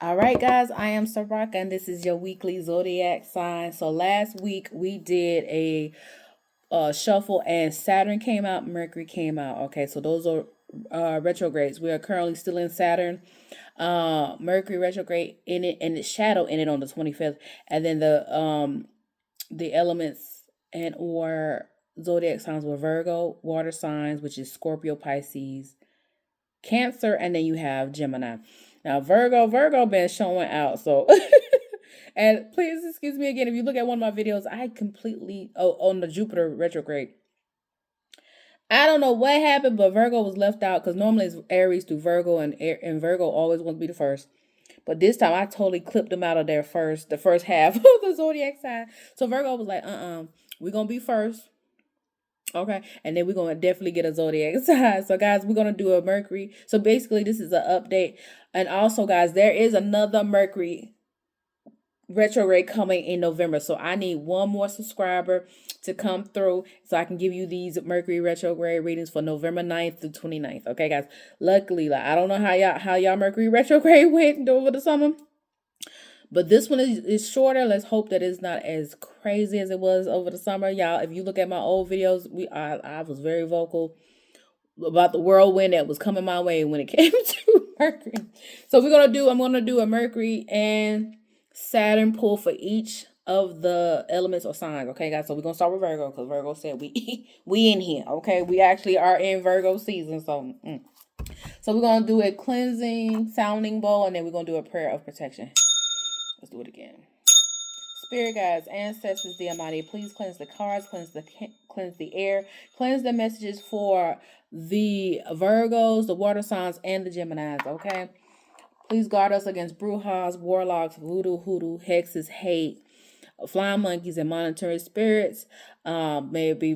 All right, guys, I am Saraka, and this is your weekly Zodiac sign. So last week we did a shuffle, and Saturn came out, Mercury came out. Okay, so those are retrogrades. We are currently still in Saturn. Mercury retrograde in it, and its shadow in it on the 25th, and then the elements and or zodiac signs were Virgo, water signs, which is Scorpio, Pisces, Cancer, and then you have Gemini. Now Virgo been showing out. So and please excuse me again if you look at one of my videos, I completely on the Jupiter retrograde. I don't know what happened, but Virgo was left out because normally it's Aries through Virgo, and Virgo always wants to be the first. But this time I totally clipped them out of there first, the first half of the zodiac sign. So Virgo was like, we're gonna be first. Okay, and then we're gonna definitely get a zodiac sign. So guys, we're gonna do a Mercury. So basically, this is an update, and also, guys, there is another Mercury retrograde coming in November. So I need one more subscriber to come through so I can give you these Mercury retrograde readings for November 9th to 29th. Okay, guys. Luckily, like I don't know how y'all Mercury retrograde went over the summer. But this one is shorter. Let's hope that it's not as crazy as it was over the summer. Y'all, if you look at my old videos, I was very vocal about the whirlwind that was coming my way when it came to Mercury. So I'm gonna do a Mercury and Saturn pull for each of the elements or signs. Okay, guys. So we're gonna start with Virgo because Virgo said we in here. Okay, we actually are in Virgo season. So we're gonna do a cleansing sounding bowl, and then we're gonna do a prayer of protection. Let's do it again. Spirit guides, ancestors, the Almighty, please cleanse the cards, cleanse the air, cleanse the messages for the Virgos, the water signs, and the Geminis. Okay, please guard us against brujas, warlocks, voodoo, hoodoo, hexes, hate, flying monkeys, and monitoring spirits. May it be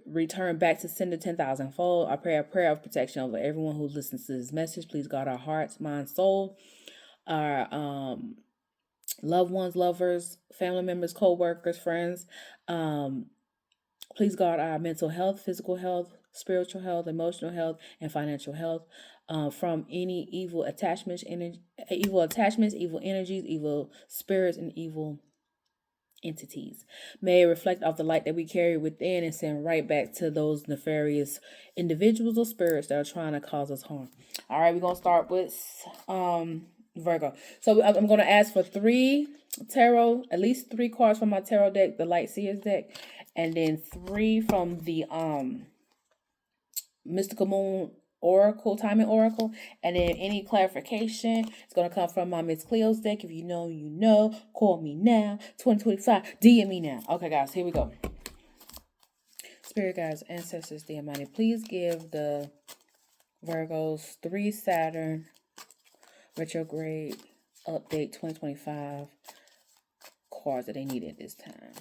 returned back to sender 10,000 fold. I pray a prayer of protection over everyone who listens to this message. Please guard our hearts, mind, soul, our loved ones, lovers, family members, co-workers, friends. Please guard our mental health, physical health, spiritual health, emotional health, and financial health from any evil attachments, evil energies, evil spirits, and evil entities. May it reflect off the light that we carry within and send right back to those nefarious individuals or spirits that are trying to cause us harm. All right, we're gonna start with Virgo. So I'm going to ask for at least three cards from my tarot deck, the Light Seers deck, and then three from the Mystical Moon Oracle, Timing Oracle, and then any clarification it's going to come from my Miss Cleo's deck. If you know, you know. Call me now. 2025. DM me now. Okay, guys, here we go. Spirit guides, ancestors, the Almighty, please give the Virgos 3 Saturn retrograde update 2025 cards that they need at this time.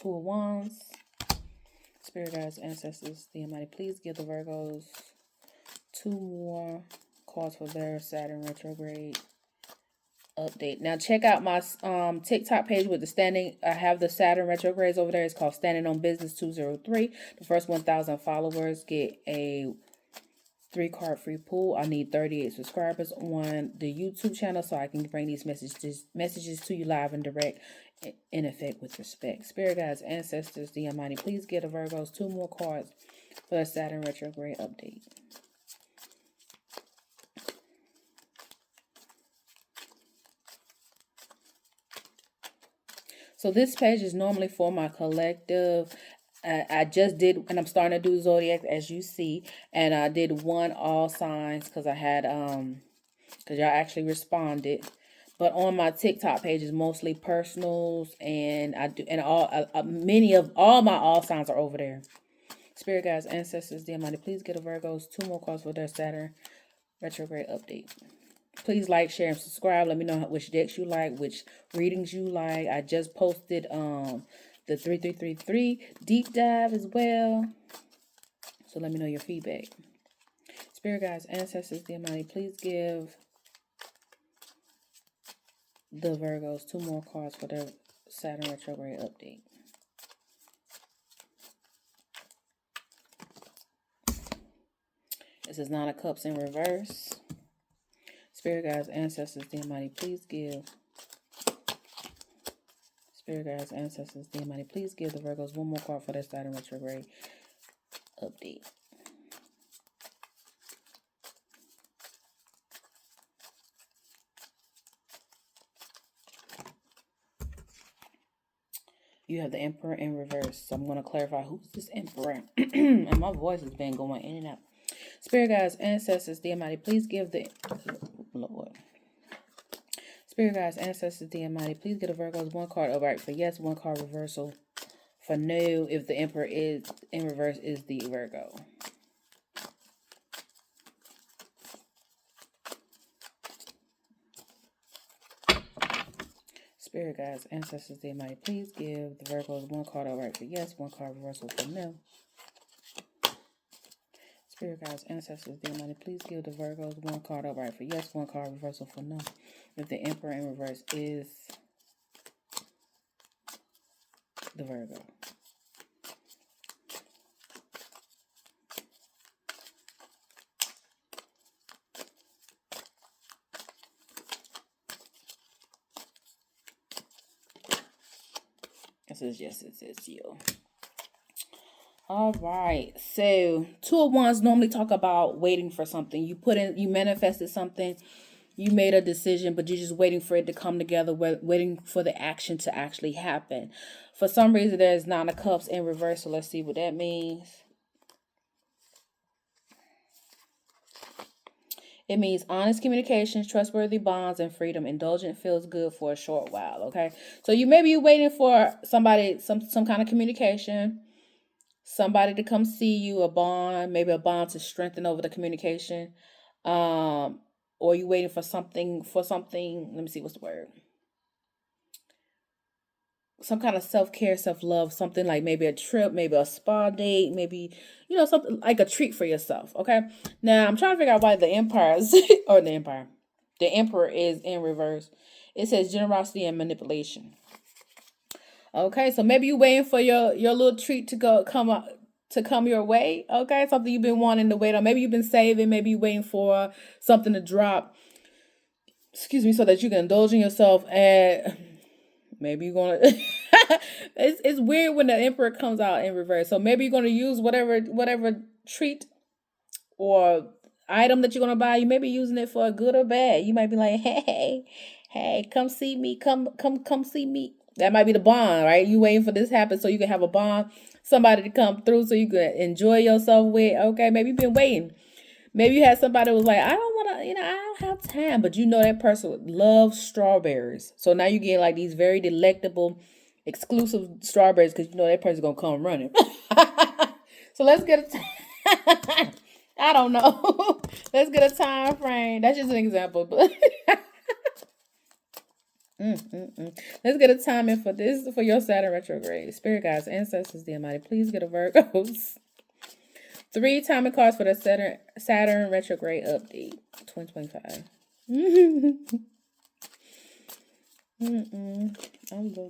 Two of Wands. Spirit guides, ancestors, the Almighty, please give the Virgos 2 more cards for their Saturn retrograde update. Now check out my TikTok page with the standing. I have the Saturn retrogrades over there. It's called Standing on Business 203. The first 1,000 followers get a 3-card free pool. I need 38 subscribers on the YouTube channel so I can bring these messages to you live and direct, in effect, with respect. Spirit guides, ancestors, the Almighty, please give the Virgos 2 more cards for the Saturn retrograde update. So this page is normally for my collective. I just did, and I'm starting to do Zodiac, as you see. And I did one all signs because I had, because y'all actually responded. But on my TikTok page is mostly personals, and I do, and many of all my all signs are over there. Spirit guides, ancestors, the Almighty, please get a Virgos 2 more cards for their Saturn retrograde update. Please like, share, and subscribe. Let me know which decks you like, which readings you like. I just posted the 3333 deep dive as well. So let me know your feedback. Spirit guides, ancestors, the Almighty, please give the Virgos 2 more cards for their Saturn retrograde update. This is Nine of Cups in reverse. Spirit guides, ancestors, dear mighty, please give. Spirit guides, ancestors, dear mighty, please give the Virgos one more card for their Saturn retrograde update. You have the Emperor in reverse. So I'm going to clarify who's this Emperor. And my voice has been going in and out. Spirit guides, ancestors, dear mighty, please give the Lord. Spirit guides, ancestors, dear mighty, please give the Virgos one card upright for yes, one card reversal for no. If the Emperor is in reverse, is the Virgo. Spirit guides, ancestors, dear mighty, please give the Virgos one card upright for yes, one card reversal for no. Spirit guides, ancestors, dear mighty, please give the Virgos one card upright for yes, one card reversal for no. If the Emperor in reverse is the Virgo. This is yes, it's you. All right. So 2 of Wands normally talk about waiting for something. You manifested something. You made a decision, but you're just waiting for it to come together, waiting for the action to actually happen. For some reason, there's 9 of Cups in reverse. So let's see what that means. It means honest communications, trustworthy bonds, and freedom. Indulgent feels good for a short while, okay? So you're waiting for somebody, some kind of communication, somebody to come see you, a bond, maybe a bond to strengthen over the communication. Or you're waiting for something, let me see, what's the word? Some kind of self-care, self-love, something like maybe a trip, maybe a spa date, maybe, something like a treat for yourself, okay? Now, I'm trying to figure out why the Emperor is in reverse. It says generosity and manipulation. Okay, so maybe you're waiting for your little treat to come your way, okay? Something you've been wanting to wait on. Maybe you've been saving, maybe you're waiting for something to drop, so that you can indulge in yourself, and maybe you're gonna it's weird when the Emperor comes out in reverse. So maybe you're gonna use whatever treat or item that you're gonna buy. You may be using it for a good or bad. You might be like, hey, come see me, come see me. That might be the bond, right? You waiting for this to happen so you can have a bond, somebody to come through so you can enjoy yourself with. Okay, maybe you've been waiting. Maybe you had somebody who was like, I don't want to, I don't have time. But that person loves strawberries. So now you get like these very delectable, exclusive strawberries because that person's going to come running. So let's get a I don't know. Let's get a time frame. That's just an example. But let's get a timing for your Saturn retrograde. Spirit guides, ancestors, dear mighty, please get a Virgos. 3 timing cards for the Saturn retrograde update 2025.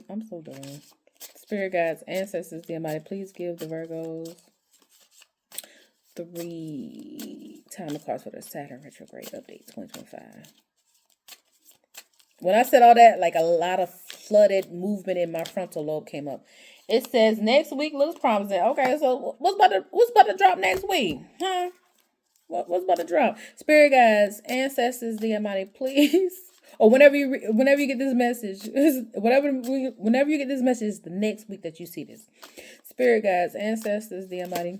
I'm so done. Spirit guides, ancestors, dear mighty, please give the Virgos 3 timing cards for the Saturn retrograde update 2025. When I said all that, like a lot of flooded movement in my frontal lobe came up. It says next week looks promising. Okay, so what's about to drop next week? Huh? What's about to drop? Spirit guides, ancestors, dear mighty, please. Or whenever you get this message, whenever you get this message, it's the next week that you see this. Spirit guides, ancestors, dear mighty.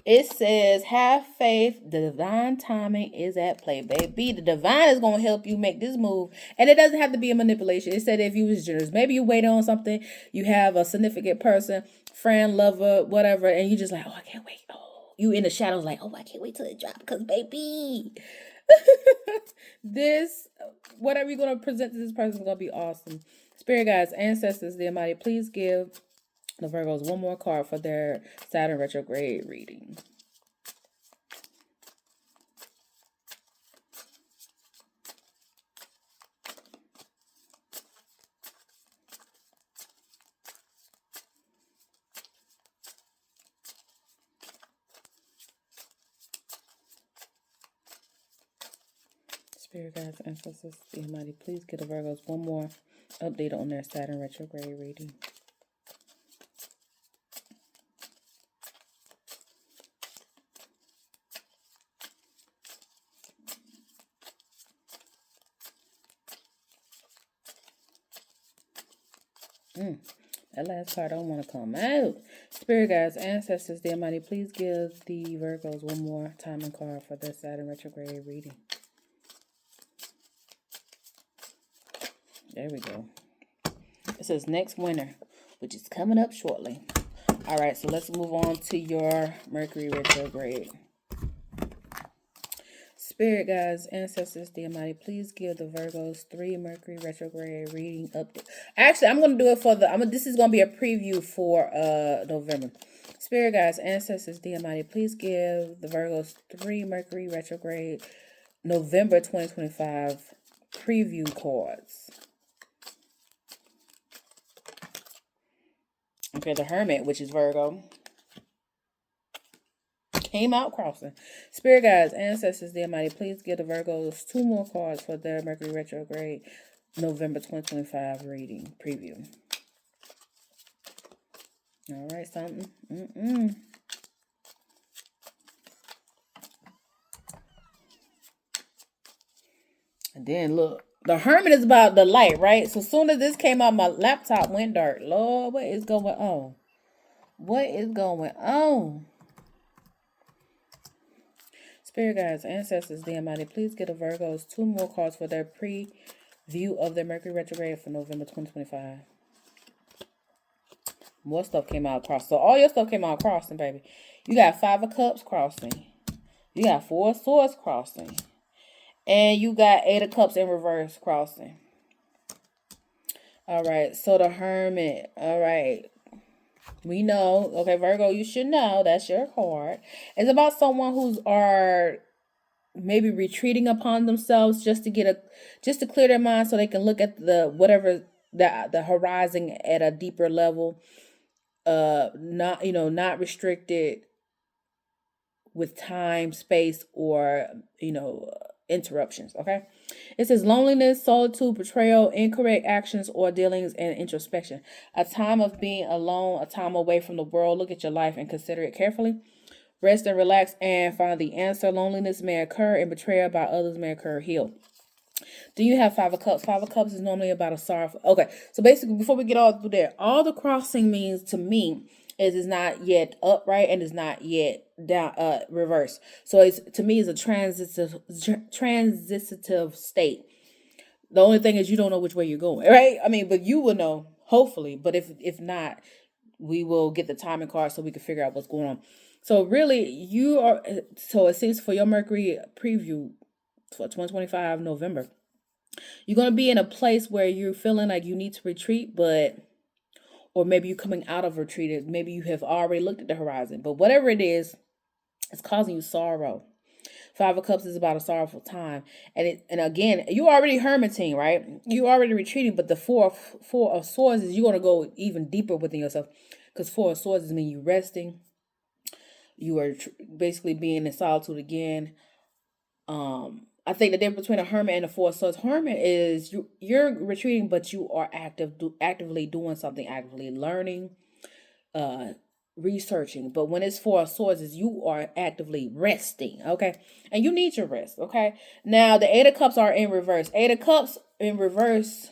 It says, have faith. The divine timing is at play, baby. The divine is going to help you make this move. And it doesn't have to be a manipulation. It said if you was generous. Maybe you wait on something. You have a significant person, friend, lover, whatever. And you just like, oh, I can't wait. Oh, you in the shadows like, oh, I can't wait till it drops. Because, baby, whatever you're going to present to this person is going to be awesome. Spirit guides, ancestors, dear mighty, please give the Virgos one more card for their Saturn retrograde reading. Spirit guides, ancestors, the Almighty, please give the Virgos one more update on their Saturn retrograde reading. That last card don't want to come out. Spirit guides, ancestors, the Almighty, please give the Virgos one more timing card for their Saturn retrograde reading. There we go. It says next winter, which is coming up shortly. All right, so let's move on to your Mercury retrograde. Spirit guides, ancestors, the Almighty, please give the Virgos 3 Mercury retrograde reading update. Actually, I'm gonna do it for this is gonna be a preview for November. Spirit guides, ancestors, the Almighty, please give the Virgos 3 Mercury retrograde November 2025 preview cards. Okay, the Hermit, which is Virgo, came out crossing. Spirit guides, ancestors, the Almighty, please give the Virgos 2 more cards for their Mercury retrograde November 2025 reading preview. All right, something. And then look, the Hermit is about the light, right? So as soon as this came out, my laptop went dark. Lord, what is going on? What is going on? Spirit guides, ancestors, the Almighty, please give the Virgos 2 more cards for their preview of their Mercury retrograde for November 2025. More stuff came out crossing. So all your stuff came out crossing, baby. You got 5 of Cups crossing. You got 4 of Swords crossing. And you got 8 of Cups in reverse crossing. All right, so the Hermit. All right. We know. Okay, Virgo, you should know. That's your card. It's about someone who's maybe retreating upon themselves just to clear their mind so they can look at the horizon at a deeper level. Not restricted with time, space, or interruptions. Okay, it says loneliness, solitude, betrayal, incorrect actions or dealings, and introspection. A time of being alone, a time away from the world. Look at your life and consider it carefully. Rest and relax and find the answer. Loneliness may occur and betrayal by others may occur. Heal. Do you have 5 of Cups? 5 of Cups is normally about a sorrowful. Okay, so basically, before we get all through there, all the crossing means to me is it's not yet upright and it's not yet down reverse. So to me is a transitive state. The only thing is you don't know which way you're going, right? I mean, but you will know hopefully. But if not, we will get the timing card so we can figure out what's going on. So really, so it seems for your Mercury preview for 2025 November, you're going to be in a place where you're feeling like you need to retreat, or maybe you're coming out of retreat. Maybe you have already looked at the horizon, but whatever it is, it's causing you sorrow. 5 of Cups is about a sorrowful time. And again, you already hermiting, right? You already retreating, but the four of Swords is you're going to go even deeper within yourself. Because 4 of Swords is mean you resting. You are basically being in solitude again. I think the difference between a hermit and a 4 of Swords, hermit is you're retreating, but you are actively doing something, actively learning, researching. But when it's 4 of Swords, is you are actively resting, okay? And you need your rest, okay? Now, the 8 of Cups are in reverse. 8 of Cups in reverse,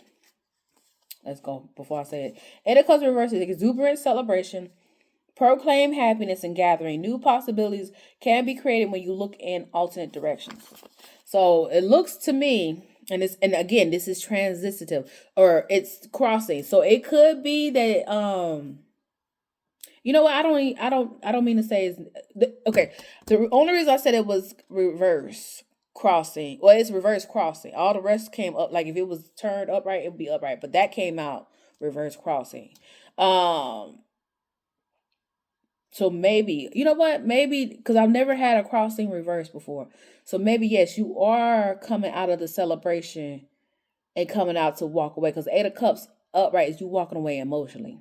let's go before I say it. 8 of Cups in reverse is exuberant celebration, proclaim happiness and gathering. New possibilities can be created when you look in alternate directions. So it looks to me, and again, this is transitive or it's crossing. So it could be that you know what? I don't mean to say okay. The only reason I said it was reverse crossing. Well, it's reverse crossing. All the rest came up. Like if it was turned upright, it would be upright. But that came out reverse crossing. So maybe, you know what? Maybe, because I've never had a crossing reverse before. So maybe, yes, you are coming out of the celebration and coming out to walk away. Because 8 of Cups upright is you walking away emotionally.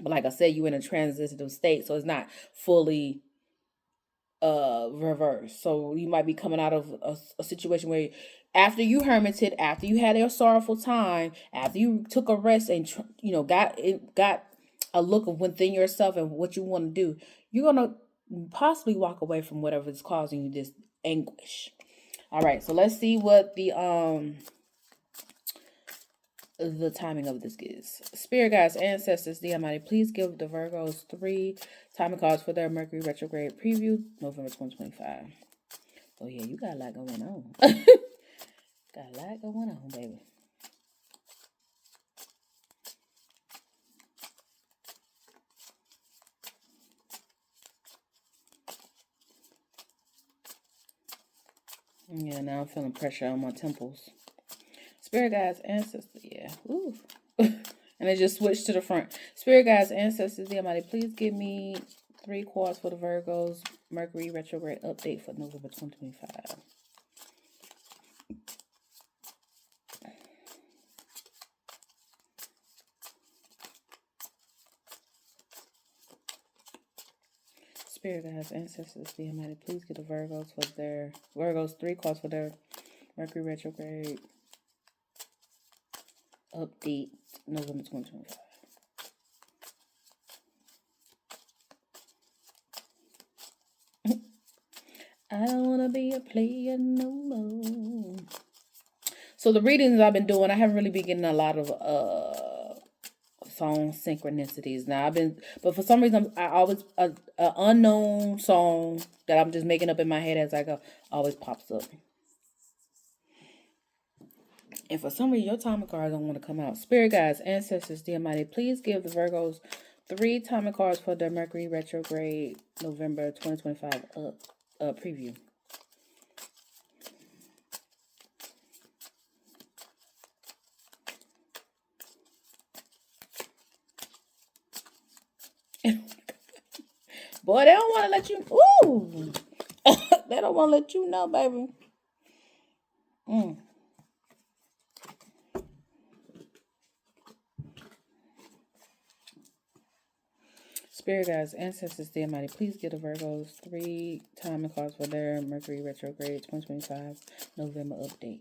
But like I said, you're in a transitive state. So it's not fully reverse. So you might be coming out of a situation where after you hermited, after you had a sorrowful time, after you took a rest and got a look of within yourself and what you want to do, you're gonna possibly walk away from whatever is causing you this anguish. All right, so let's see what the timing of this is. Spirit guides, ancestors, the Almighty, please give the Virgos 3 timing cards for their Mercury retrograde preview, November 2025. Oh yeah, you got a lot going on. Got a lot going on, baby. Yeah, now I'm feeling pressure on my temples. Spirit guides, ancestors, yeah. Ooh. And it just switched to the front. Spirit guides, ancestors, the Almighty, please give me 3 cards for the Virgos Mercury retrograde update for November 2025. Spirit guides, ancestors, the Almighty, please get the Virgos 3 cards for their Mercury retrograde update November 2025. I don't want to be a player no more. So the readings I've been doing, I haven't really been getting a lot of song synchronicities. Now but for some reason I always an unknown song that I'm just making up in my head as I go always pops up. And for some reason your timing cards don't want to come out. Spirit guides, ancestors, the Almighty, please give the Virgos 3 timing cards for their Mercury retrograde November 2025 preview. Boy, they don't want to let you. Ooh, they don't want to let you know, baby. Spirit guides, ancestors, the Almighty, please give the Virgos 3 timing cards for their Mercury retrograde 2025 November update.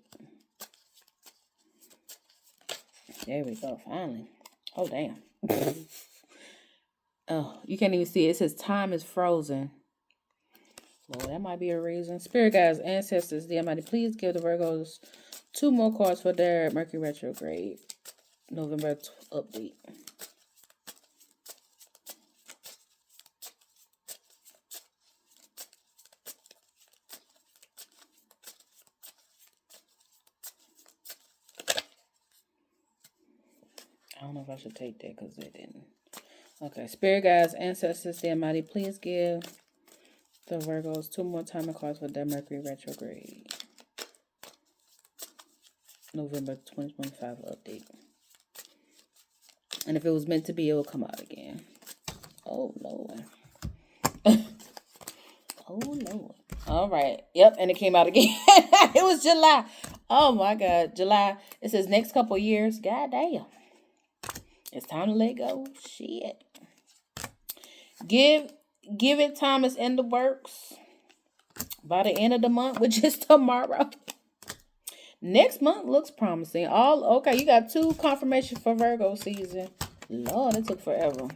There we go, finally. Oh, damn. Oh, you can't even see it. It says time is frozen. Well, that might be a reason. Spirit guides, ancestors, the Almighty, please give the Virgos 2 more cards for their Mercury retrograde November update. I don't know if I should take that because they didn't. Okay, Spirit guides, ancestors, the Almighty, please give the Virgos 2 more timing cards for their Mercury retrograde November 2025 update. And if it was meant to be, it will come out again. Oh, Lord. Oh, Lord. All right. Yep, and it came out again. It was July. Oh, my God. July. It says next couple years. God damn. It's time to let go. Shit. Give it time. It's in the works. By the end of the month, which is tomorrow. Next month looks promising. Okay, you got 2 confirmations for Virgo season. Lord, it took forever.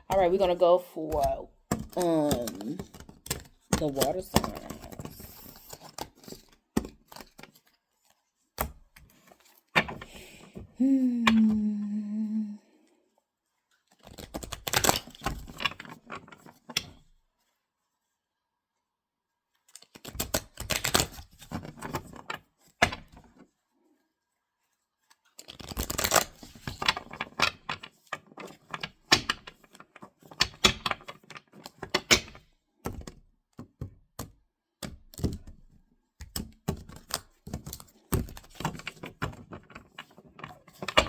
All right, we're gonna go for the water signs.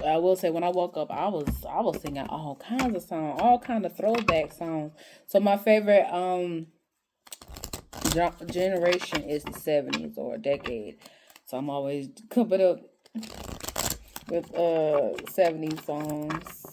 I will say when I woke up, I was singing all kinds of songs, all kind of throwback songs. So my favorite generation is the 70s or decade. So I'm always coming up with 70s songs.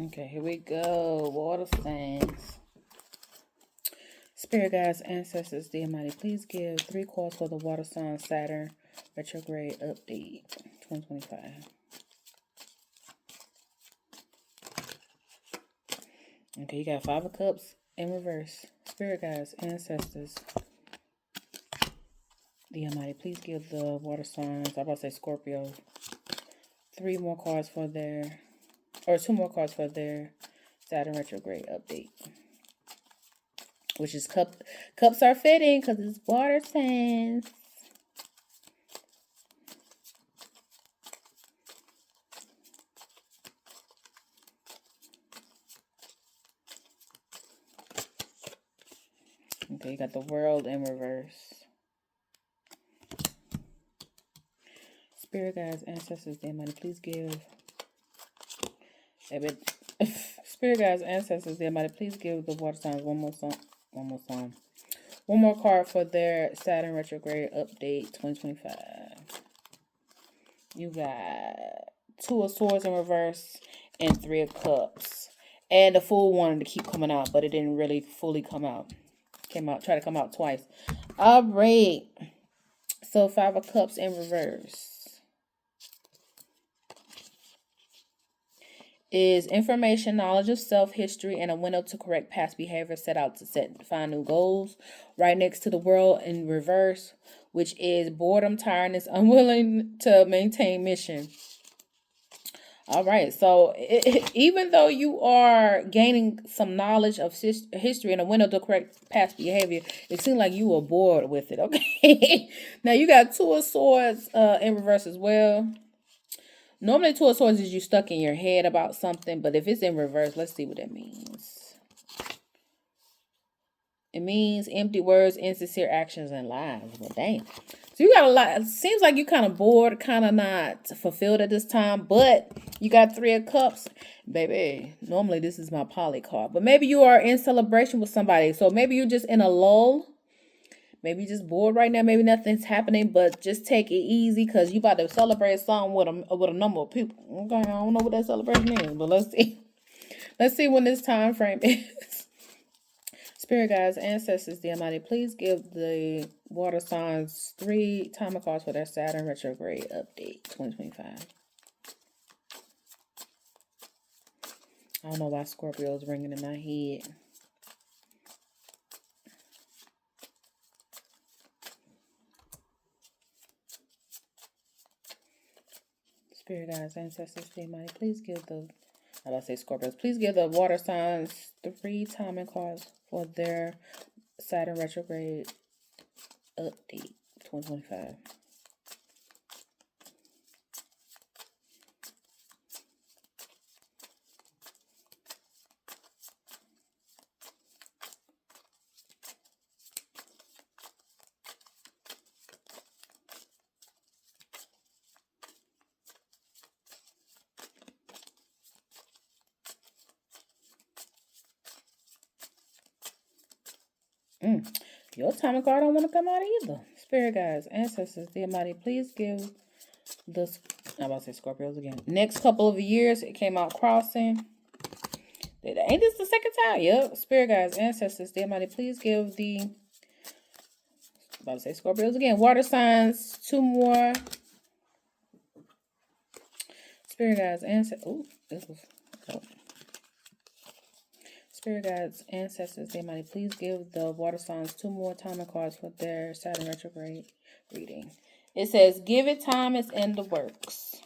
Okay, here we go. Water signs. Spirit guides, ancestors, the Almighty, please give 3 cards for the water sign Saturn retrograde update 2025. Okay, you got 5 of Cups in reverse. Spirit guides, ancestors, the Almighty, please give the water signs, I'm about to say Scorpio, 3 more cards for their, or 2 more cards for their Saturn retrograde update. Which is cups are fitting because it's water signs. Okay, you got the World in reverse. Spirit guides, ancestors, the Almighty, please give. Spirit guides, ancestors, the Almighty, please give the water signs one more card for their Saturn retrograde update 2025. You got 2 of Swords in reverse and 3 of Cups. And the Fool wanted to keep coming out, but it didn't really fully come out. Tried to come out twice. All right. So 5 of Cups in reverse is information, knowledge of self, history, and a window to correct past behavior, set out to find new goals. Right next to the World in reverse, which is boredom, tiredness, unwilling to maintain mission. All right, so even though you are gaining some knowledge of history and a window to correct past behavior, it seems like you were bored with it, okay? Now, you got 2 of Swords in reverse as well. Normally, 2 of Swords is you stuck in your head about something, but if it's in reverse, let's see what that means. It means empty words, insincere actions, and lies. Well, dang. So you got a lot. It seems like you kind of bored, kind of not fulfilled at this time, but you got 3 of Cups. Baby, normally this is my poly card, but maybe you are in celebration with somebody. So maybe you're just in a lull. Maybe you're just bored right now. Maybe nothing's happening, but just take it easy because you about to celebrate something with a number of people. Okay, I don't know what that celebration is, but let's see. Let's see when this time frame is. Spirit guides, ancestors, the Almighty, please give the water signs 3 timer cards for their Saturn retrograde update 2025. I don't know why Scorpio is ringing in my head. Spirit guides, ancestors, the Almighty, please give the, I was about to say Scorpios, please give the water signs 3 timing cards for their Saturn retrograde update 2025. Your timing card don't want to come out either. Spirit guides, ancestors, the Almighty, please give the, I'm about to say Scorpios again. Next couple of years, it came out crossing. Ain't this the second time? Yep. Spirit guides, ancestors, the Almighty, please give the, I'm about to say Scorpios again. Water signs, 2 more. Spirit guides, ancestors, ooh, this was, oh. Spirit guides, ancestors, the Almighty, please give the water signs 2 more timing cards for their Saturn retrograde reading. It says, give it time, it's in the works.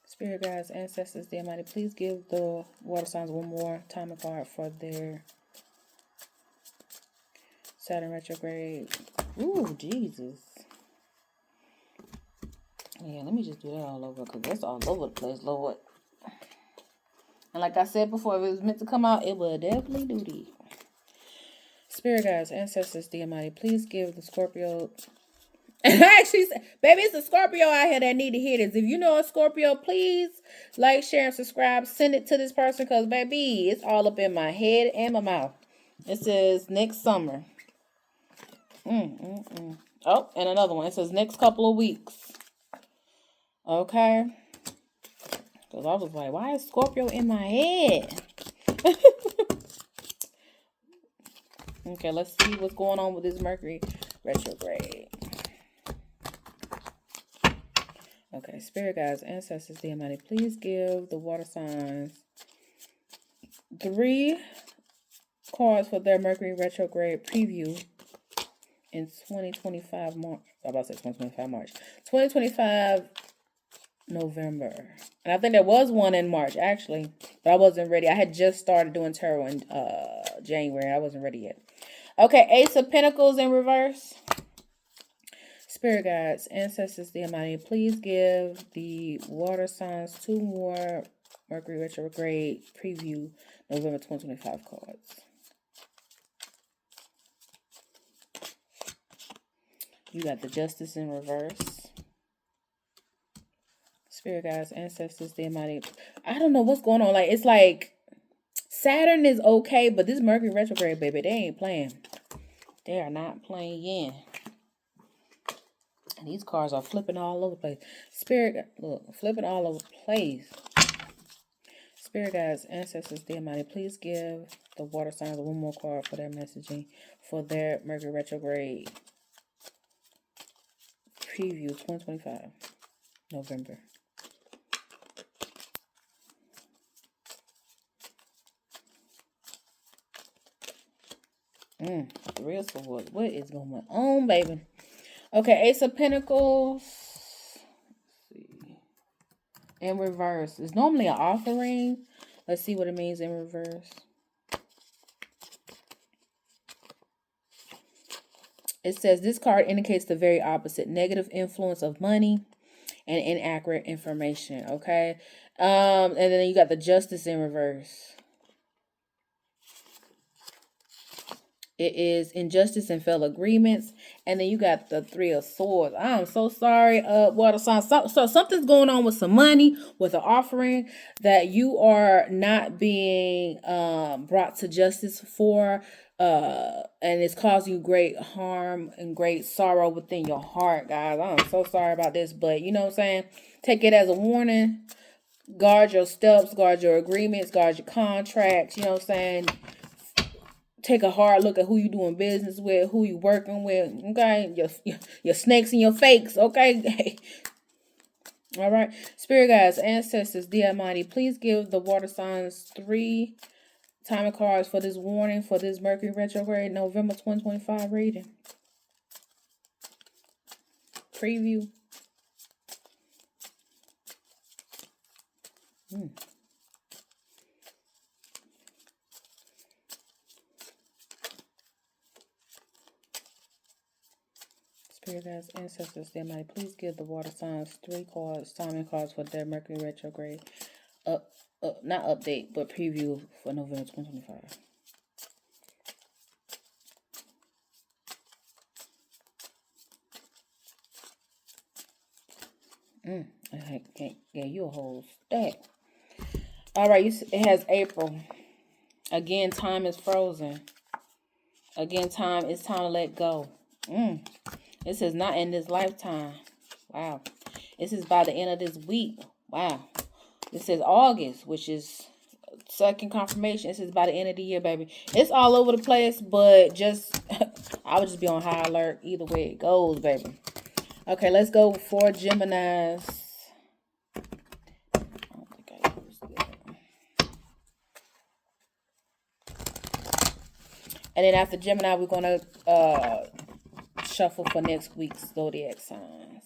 Spirit guides, ancestors, the Almighty, please give the water signs 1 more timing card for their Saturn retrograde. Ooh, Jesus. Yeah, let me just do that all over because that's all over the place, Lord. And like I said before, if it was meant to come out, it will definitely do that. Spirit guides, ancestors, the Almighty, please give the Scorpio. Actually, baby, it's a Scorpio out here that need to hear this. If you know a Scorpio, please like, share, and subscribe. Send it to this person because, baby, it's all up in my head and my mouth. It says next summer. Oh, and another one. It says next couple of weeks. Okay? Because I was like, why is Scorpio in my head? Okay, let's see what's going on with this Mercury retrograde. Okay, spirit guides, ancestors, dear money, please give the water signs 3 cards for their Mercury retrograde preview in 2025 March. I'm about to say 2025 March. 2025 November. And I think there was one in March, actually. But I wasn't ready. I had just started doing tarot in January. I wasn't ready yet. Okay, Ace of Pentacles in reverse. Spirit guides, ancestors, dear money, please give the water signs 2 more Mercury retrograde preview November 2025 cards. You got the Justice in reverse. Spirit guides, ancestors, dear mighty. I don't know what's going on. Like, it's like Saturn is okay, but this Mercury retrograde, baby, they ain't playing. They are not playing. And these cards are flipping all over the place. Spirit, look, flipping all over the place. Spirit guides, ancestors, dear mighty, please give the water signs 1 more card for their messaging for their Mercury retrograde preview 2025 November. Three of Swords. What is going on, baby? Okay, Ace of Pentacles. Let's see. In reverse. It's normally an offering. Let's see what it means in reverse. It says this card indicates the very opposite. Negative influence of money and inaccurate information. Okay. And then you got the Justice in reverse. It is injustice and failed agreements. And then you got the Three of Swords. I'm so sorry, water signs. So something's going on with some money, with an offering that you are not being brought to justice for. And it's causing you great harm and great sorrow within your heart, guys. I'm so sorry about this, but you know what I'm saying? Take it as a warning. Guard your steps, guard your agreements, guard your contracts, you know what I'm saying? Take a hard look at who you doing business with, who you working with, okay? Your snakes and your fakes, okay? All right. Spirit guides, ancestors, dear mighty, please give the water signs 3 timing cards for this warning for this Mercury retrograde November 2025 reading. Preview. Spirit guides, ancestors, dear mighty, please give the water signs 3 cards, timing cards for their Mercury retrograde. Not update, but preview for November 2025. I can't get you a whole stack. All right, it has April. Again, time is frozen. Again, it's time to let go. This is not in this lifetime. Wow. This is by the end of this week. Wow. This is August, which is second confirmation. This is by the end of the year, baby. It's all over the place, but just I would just be on high alert either way it goes, baby. Okay, let's go for Geminis. And then after Gemini, we're going to shuffle for next week's Zodiac signs.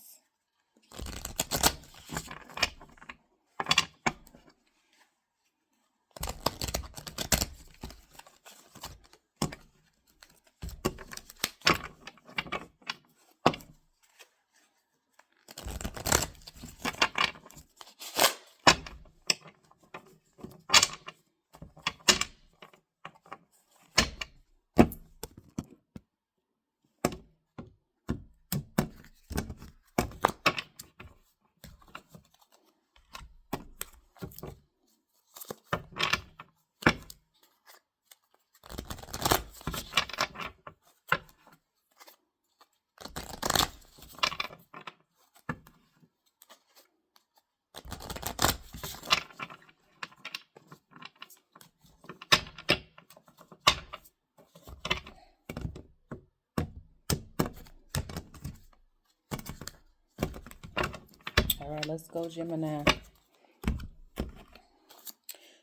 All right, let's go, Gemini.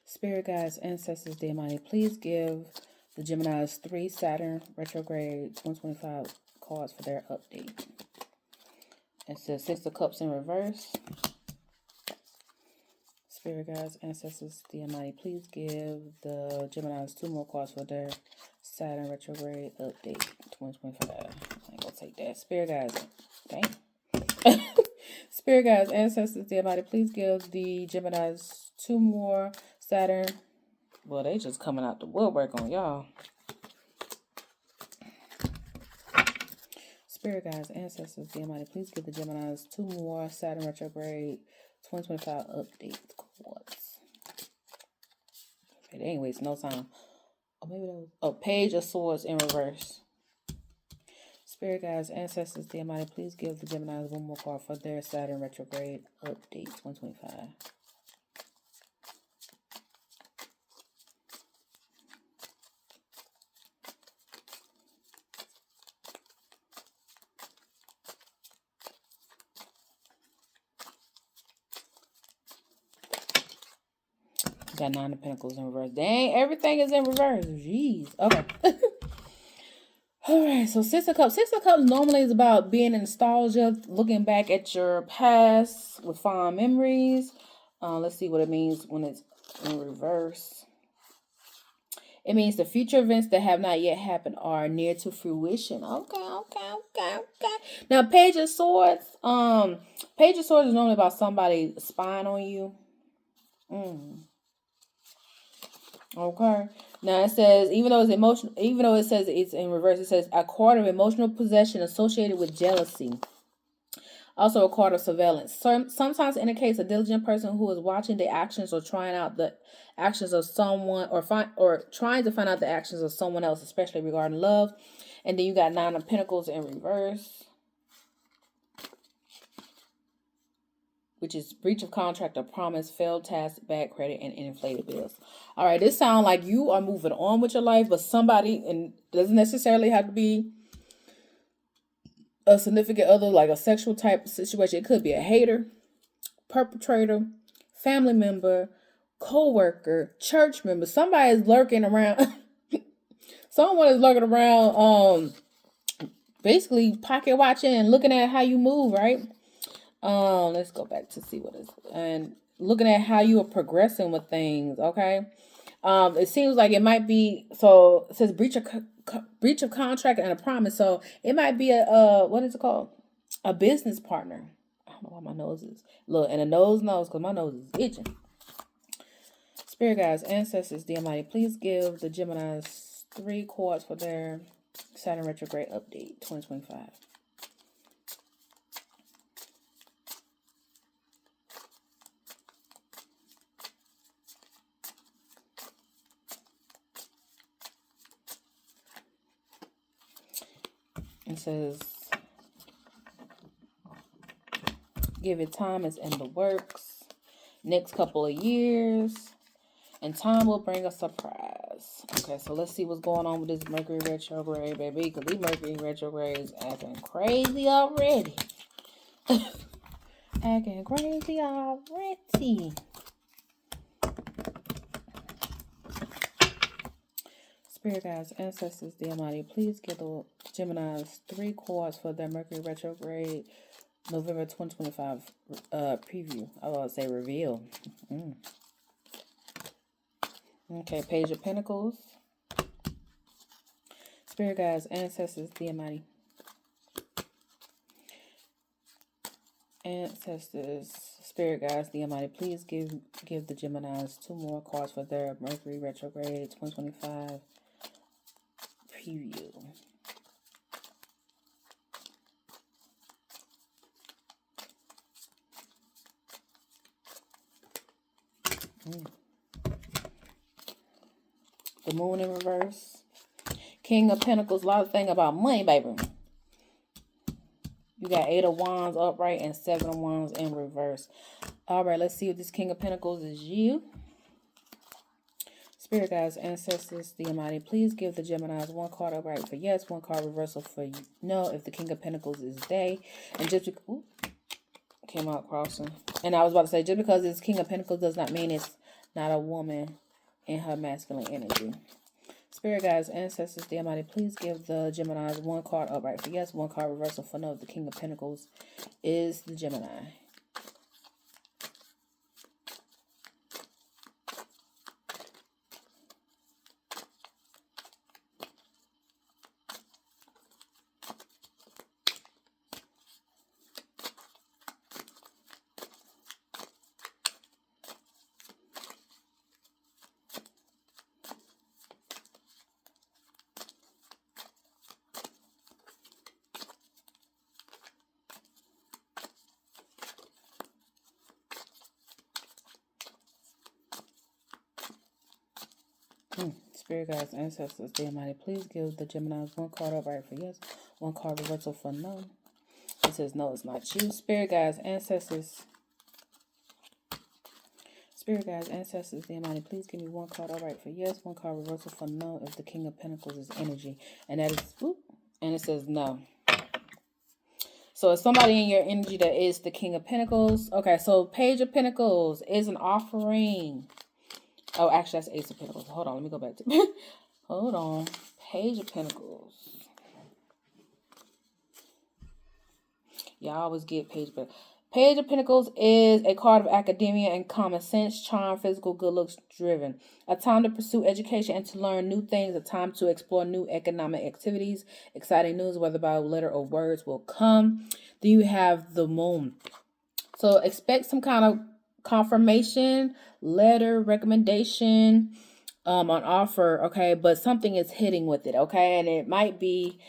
Spirit guides, ancestors, dear mighty, please give the Geminis 3 Saturn retrograde 2025 cards for their update. It says 6 of Cups in reverse. Spirit guides, ancestors, dear mighty, please give the Geminis 2 more cards for their Saturn retrograde update 2025. I ain't gonna take that. Spirit guides, dang. Spirit guides, ancestors, dear mighty, please give the Geminis 2 more Saturn. Well, they just coming out the woodwork on y'all. Spirit guides, ancestors, dear mighty, please give the Geminis 2 more Saturn retrograde 2025 update cards. Okay, they ain't wasting no time. Oh, maybe that was Page of Swords in reverse. Spirit guides, ancestors, dear mighty, please give the Geminis 1 more card for their Saturn retrograde update 2025. Got 9 of Pentacles in reverse. Dang, everything is in reverse. Jeez. Okay. All right, so 6 of Cups. 6 of Cups normally is about being in nostalgia, looking back at your past with fond memories. Let's see what it means when it's in reverse. It means the future events that have not yet happened are near to fruition. Okay. Now, Page of Swords. Page of Swords is normally about somebody spying on you. Okay. Now it says, even though it says it's in reverse, it says a card of emotional possession associated with jealousy. Also a card of surveillance. Sometimes indicates a diligent person who is watching the actions or trying out the actions of someone, or trying to find out the actions of someone else, especially regarding love. And then you got 9 of Pentacles in reverse, which is breach of contract or promise, failed task, bad credit, and inflated bills. All right, this sounds like you are moving on with your life, but somebody, and doesn't necessarily have to be a significant other, like a sexual type situation. It could be a hater, perpetrator, family member, co-worker, church member. Somebody is lurking around. Someone is lurking around, basically pocket watching and looking at how you move, right? Let's go back to see what is, and looking at how you are progressing with things. Okay. It seems like it might be, so it says breach of contract and a promise. So it might be a what is it called? A business partner. I don't know why my nose is, look, and a nose because my nose is itching. Spirit guides, ancestors, dear mighty, please give the Geminis 3 cards for their Saturn retrograde update 2025. It says, give it time, it's in the works. Next couple of years. And time will bring a surprise. Okay, so let's see what's going on with this Mercury retrograde, baby. Because these Mercury retrogrades acting crazy already. Acting crazy already. Spirit guides, ancestors, dear mighty, please give the Geminis 3 cards for their Mercury retrograde November 2025 preview. I would say reveal. Okay, Page of Pentacles. Spirit guides, ancestors, dear mighty. Ancestors, spirit guides, dear mighty, please give the Geminis 2 more cards for their Mercury retrograde 2025 preview. The Moon in reverse. King of Pentacles. A lot of thing about money, baby. You got 8 of Wands upright and 7 of Wands in reverse. All right, let's see if this King of Pentacles is you. Spirit guides, ancestors, the Almighty, please give the Geminis 1 card upright for yes, 1 card reversal for no. If the King of Pentacles is they, and just came out crossing. And I was about to say, just because it's King of Pentacles does not mean it's not a woman in her masculine energy. Spirit guides, ancestors, the Almighty, please give the Geminis one card upright for yes, one card reversal for no. The King of Pentacles is the Gemini. Spirit guides, ancestors, the Almighty, please give the Geminis one card upright for yes, one card reversal for no. It says no, it's not you. Spirit guides, ancestors. Spirit guides, ancestors, the Almighty, please give me one card upright for yes, one card reversal for no. If the King of Pentacles is energy, and that is and it says no. So it's somebody in your energy that is the King of Pentacles. Okay, so Page of Pentacles is an offering. Oh, actually, that's Ace of Pentacles. Hold on, let me go back to hold on. Page of Pentacles. Yeah, I always get Page of Pentacles. Page of Pentacles is a card of academia and common sense, charm, physical good looks driven. A time to pursue education and to learn new things. A time to explore new economic activities. Exciting news, whether by letter or words, will come. Then you have the Moon. So expect some kind of confirmation, letter, recommendation on offer, okay? But something is hitting with it, okay? And it might be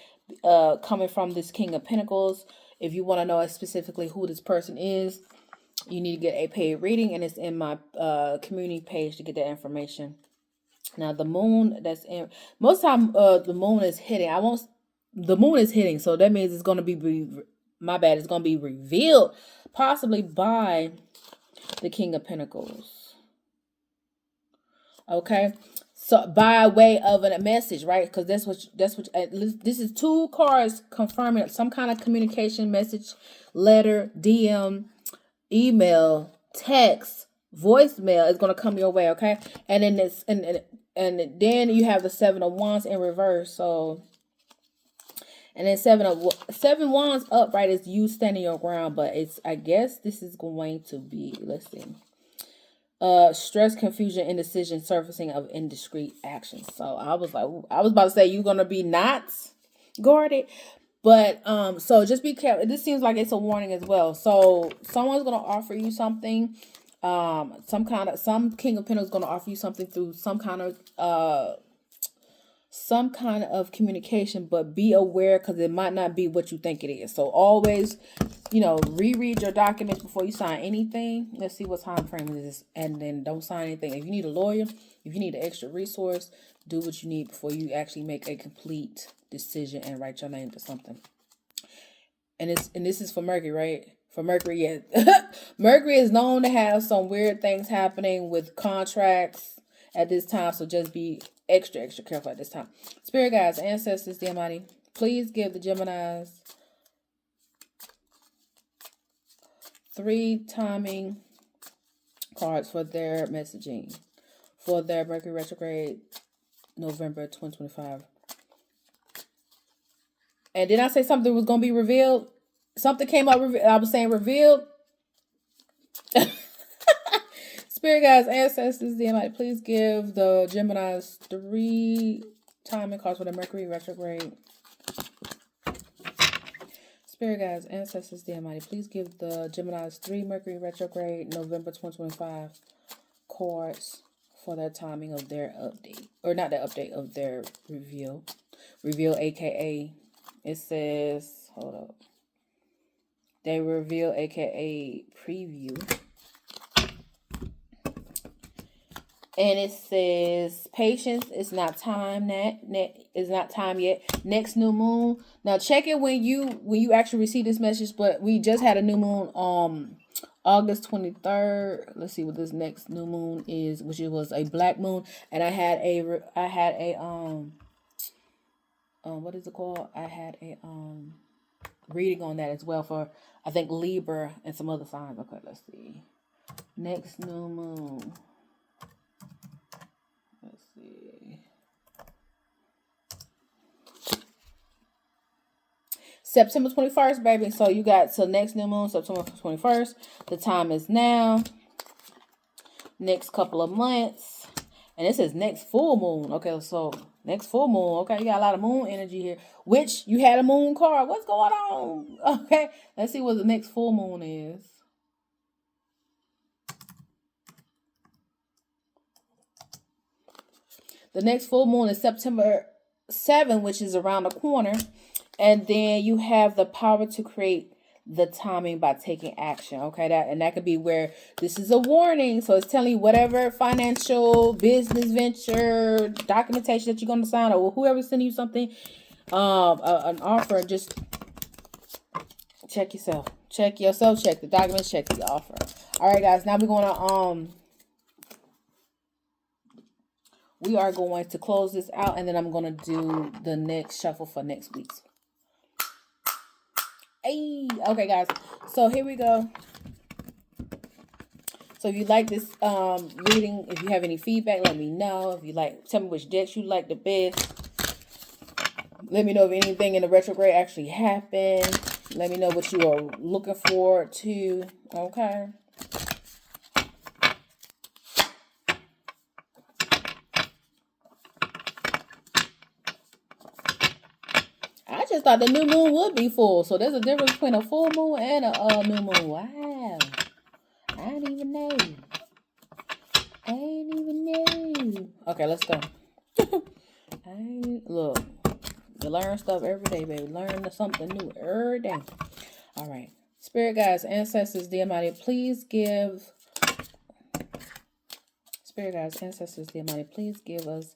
coming from this King of Pentacles. If you want to know specifically who this person is, you need to get a paid reading, and it's in my community page to get that information. Now, the Moon, that's in most time, the Moon is hitting. The Moon is hitting, so that means it's going to be, my bad, it's going to be revealed possibly by the King of Pentacles. Okay, so by way of a message, right? Because that's what this is. Two cards confirming some kind of communication, message, letter, DM, email, text, voicemail is going to come your way. Okay, and then this and then you have the Seven of Wands in reverse. So. And then seven wands upright is you standing your ground, but I guess this is going to be, let's see. Stress, confusion, indecision, surfacing of indiscreet actions. So I was about to say you're gonna be not guarded, but so just be careful. This seems like it's a warning as well. So someone's gonna offer you something, some King of Pentacles gonna offer you something through some kind of communication, but be aware because it might not be what you think it is. So always, reread your documents before you sign anything. Let's see what time frame it is, and then don't sign anything. If you need a lawyer, if you need an extra resource, do what you need before you actually make a complete decision and write your name to something. And this is for Mercury, right? For Mercury, yeah. Mercury is known to have some weird things happening with contracts at this time, so just be extra careful at this time. Spirit guides, ancestors, the Almighty, please give the Geminis 3 timing cards for their messaging for their Mercury retrograde November 2025. And did I say something was going to be revealed? Something came up. I was saying revealed. Spirit guides, ancestors, the Almighty, please give the Geminis 3 timing cards for the Mercury retrograde. Spirit guides, ancestors, the Almighty, please give the Geminis 3 Mercury retrograde November 2025 cards for their timing of their update. Or not the update, of their reveal. Reveal, aka, it says, hold up. They reveal, aka preview. And it says, patience, it's not time it's not time yet. Next new moon. Now check it when you actually receive this message, but we just had a new moon August 23rd. Let's see what this next new moon is, which it was a black moon, and I had a what is it called? I had a reading on that as well for, I think, Libra and some other signs. Okay, let's see. Next new moon. Let's see. September 21st, baby. So you got till next new moon, September 21st. The time is now. Next couple of months. And this is next full moon. Okay, so next full moon. Okay, you got a lot of moon energy here. Which you had a moon card. What's going on? Okay, let's see what the next full moon is. The next full moon is September 7th, which is around the corner. And then you have the power to create the timing by taking action. Okay, that could be where this is a warning. So it's telling you whatever financial, business venture, documentation that you're going to sign, or whoever's sending you something, an offer, just check yourself. Check yourself, check the documents, check the offer. All right, guys, now we're going to we are going to close this out, and then I'm going to do the next shuffle for next week's. Hey, okay, guys. So here we go. So if you like this reading, if you have any feedback, let me know. If you like, tell me which decks you like the best. Let me know if anything in the retrograde actually happened. Let me know what you are looking forward to. Okay. I just thought the new moon would be full. So there's a difference between a full moon and a new moon. Wow. I didn't even know. Okay, let's go. Look. You learn stuff every day, baby. Learn something new every day. All right. Spirit guides, ancestors, dear mighty, please give... Spirit guides, ancestors, dear mighty, please give us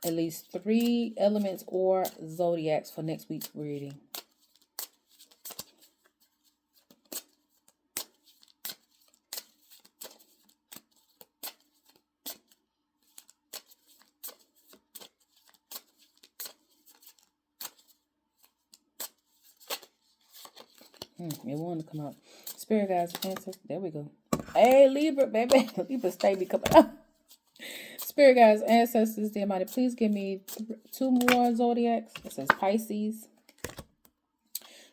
at least 3 elements or zodiacs for next week's reading. It wanted to come out. Spirit guides, ancestors. There we go. Hey, Libra, baby. Libra stay be coming out. Spirit guides, ancestors, dear mighty, please give me 2 more zodiacs. It says Pisces.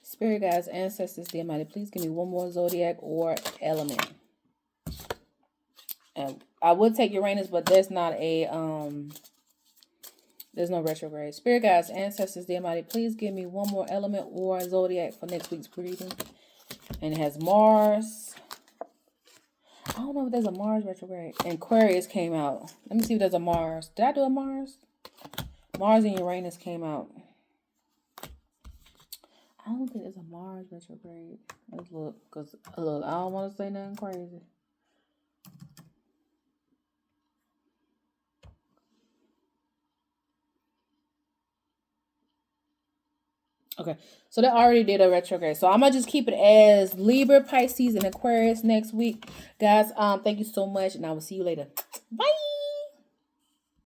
Spirit guides, ancestors, dear mighty, please give me 1 more zodiac or element. And I would take Uranus, but there's not a there's no retrograde. Spirit guides, ancestors, dear mighty, please give me 1 more element or zodiac for next week's reading. And it has Mars. I don't know if there's a Mars retrograde. And Aquarius came out. Let me see if there's a Mars. Did I do a Mars? Mars and Uranus came out. I don't think there's a Mars retrograde. Let's look. Because, look, I don't want to say nothing crazy. Okay, so they already did a retrograde. So I'm going to just keep it as Libra, Pisces, and Aquarius next week. Guys, thank you so much, and I will see you later. Bye!